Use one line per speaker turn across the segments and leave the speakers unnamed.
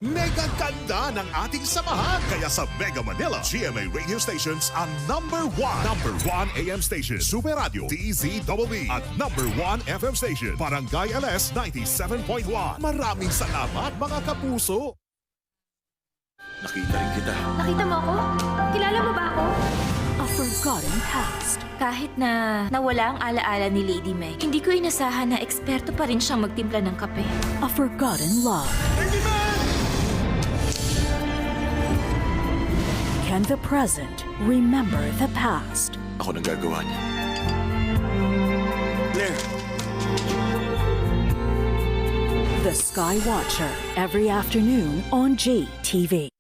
Mega ganda ng ating samahan. Kaya sa Mega Manila, GMA Radio Stations ang number 1 AM station, Super Radio, DZBB, at number 1 FM station, Barangay LS 97.1. Maraming salamat mga kapuso.
Nakita rin kita.
Nakita mo ako? Kilala mo ba ako?
A forgotten past.
Kahit na nawala ang alaala ni Lady Meg, hindi ko inasahan na eksperto pa rin siyang magtimpla ng kape.
A forgotten love. Can the present remember the past?
Ako nang gagawa niya. Blair!
The Sky Watcher, every afternoon on GTV.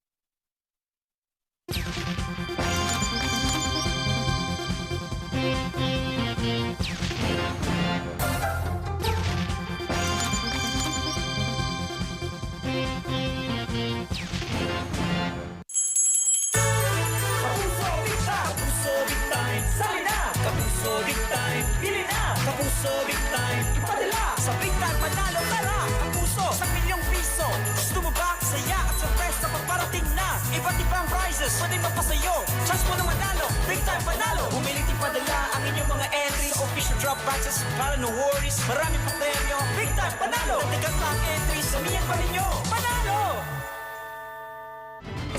Sa Big Time Manalo, tara! Kapuso, sa milyong piso. Gusto mo ba? Saya at sorpresa paparating na. Iba't ibang prizes, pwede mapasayo. Chance mo na manalo, Big Time Manalo. Bumiling ipadala ang inyong mga entries sa official drop boxes para no worries. Marami pa premyo, Big Time Manalo. Natigang pa ang entries, samihan pa ninyo. Manalo!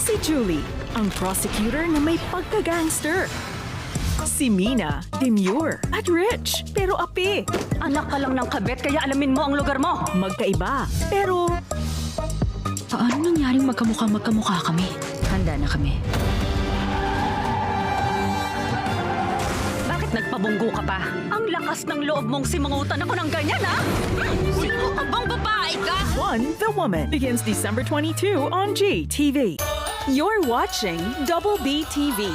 Si Julie, ang prosecutor na may pagka-gangster. Si Mina, demure at rich, pero api.
Anak ka lang ng kabet, kaya alamin mo ang lugar mo.
Magkaiba, pero
Paano nangyaring magkamukha kami? Handa na kami. Bakit nagpabunggo ka pa? Ang lakas ng loob mong simangutan ako ng ganyan, ha? Sino ka bang babae ka?
One the Woman begins December 22 on GTV. You're watching Double B TV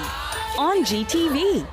on GTV.